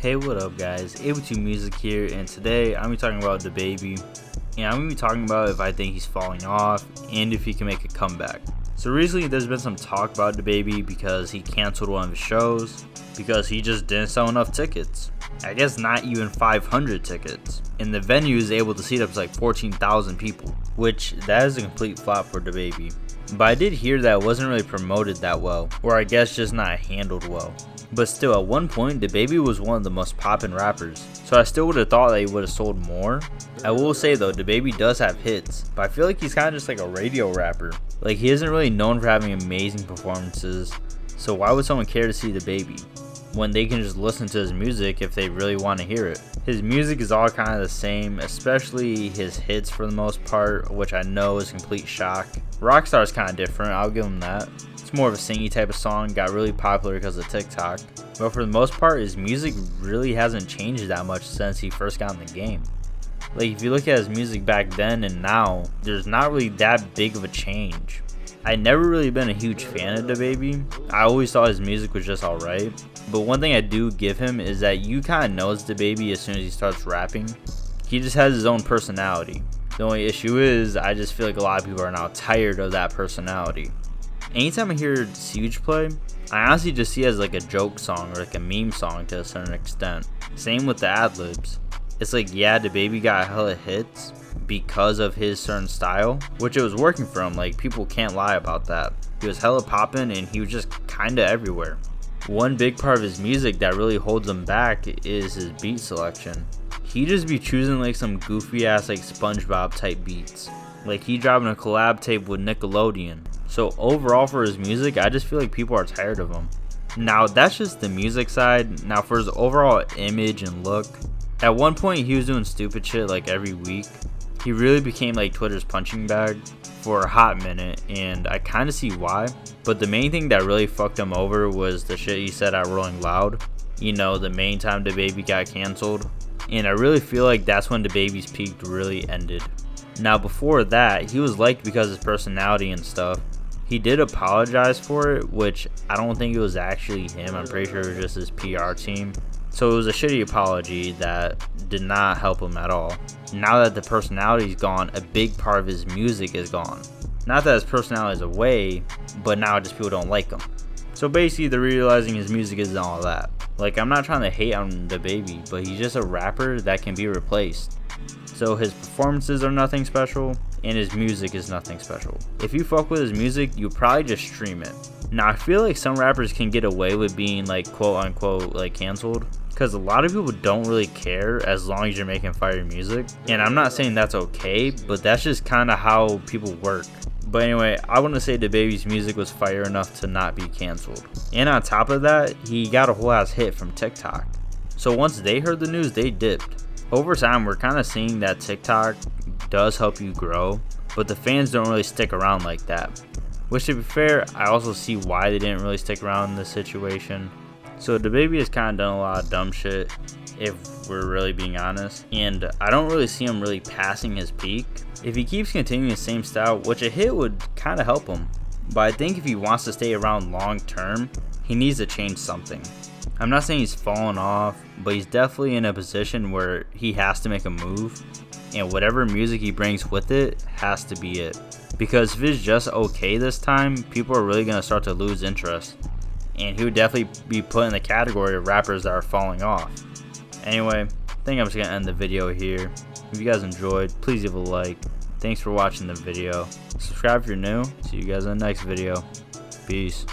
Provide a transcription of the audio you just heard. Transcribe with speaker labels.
Speaker 1: Hey, what up guys, Able2 Music here, and today I'm going to be talking about Dababy, and I'm going to be talking about if I think he's falling off, and if he can make a comeback. So recently there's been some talk about Dababy because he canceled one of his shows, because he just didn't sell enough tickets. I guess not even 500 tickets, and the venue is able to seat up to like 14,000 people, which that is a complete flop for Dababy. But I did hear that it wasn't really promoted that well, or I guess just not handled well. But still, at one point, Dababy was one of the most poppin' rappers, so I still would have thought that he would have sold more. I will say though, Dababy does have hits, but I feel like he's kind of just like a radio rapper. Like, he isn't really known for having amazing performances, so why would someone care to see Dababy when they can just listen to his music if they really want to hear it? His music is all kind of the same, especially his hits for the most part, which I know is complete shock. Rockstar is kind of different, I'll give him that. It's more of a singy type of song, got really popular because of TikTok. But for the most part, his music really hasn't changed that much since he first got in the game. Like, if you look at his music back then and now, there's not really that big of a change. I never really been a huge fan of Dababy. I always thought his music was just alright. But one thing I do give him is that you kind of knows Dababy as soon as he starts rapping. He just has his own personality. The only issue is, I just feel like a lot of people are now tired of that personality. Anytime I hear Siege play, I honestly just see it as like a joke song or like a meme song to a certain extent. Same with the ad-libs. It's like, yeah, Dababy got hella hits because of his certain style, which it was working for him. Like, people can't lie about that. He was hella poppin' and he was just kinda everywhere. One big part of his music that really holds him back is his beat selection. He just be choosing like some goofy ass like SpongeBob type beats. Like, he dropping a collab tape with Nickelodeon. So overall for his music, I just feel like people are tired of him. Now that's just the music side. Now for his overall image and look, at one point he was doing stupid shit like every week. He really became like Twitter's punching bag for a hot minute, and I kind of see why. But the main thing that really fucked him over was the shit he said at Rolling Loud. You know, the main time Dababy got canceled. And I really feel like that's when Dababy's peak really ended. Now before that, he was liked because of his personality and stuff. He did apologize for it, which I don't think it was actually him. I'm pretty sure it was just his PR team. So it was a shitty apology that did not help him at all. Now that the personality's gone, a big part of his music is gone. Not that his personality is away, but now just people don't like him. So basically they're realizing his music isn't all that. Like, I'm not trying to hate on Dababy, but he's just a rapper that can be replaced. So his performances are nothing special, and his music is nothing special. If you fuck with his music, you probably just stream it. Now I feel like some rappers can get away with being like quote unquote like canceled, because a lot of people don't really care as long as you're making fire music. And I'm not saying that's okay, but that's just kind of how people work. But anyway, I want to say Dababy's music was fire enough to not be canceled. And on top of that, he got a whole ass hit from TikTok. So once they heard the news, they dipped. Over time, we're kind of seeing that TikTok does help you grow, but the fans don't really stick around like that. Which, to be fair, I also see why they didn't really stick around in this situation. So Dababy has kind of done a lot of dumb shit, if we're really being honest, and I don't really see him really passing his peak. If he keeps continuing the same style, which a hit would kind of help him, but I think if he wants to stay around long term, he needs to change something. I'm not saying he's fallen off, but he's definitely in a position where he has to make a move, and whatever music he brings with it has to be it. Because if it's just okay this time, people are really going to start to lose interest, and he would definitely be put in the category of rappers that are falling off. Anyway, I think I'm just going to end the video here. If you guys enjoyed, please leave a like. Thanks for watching the video. Subscribe if you're new. See you guys in the next video. Peace.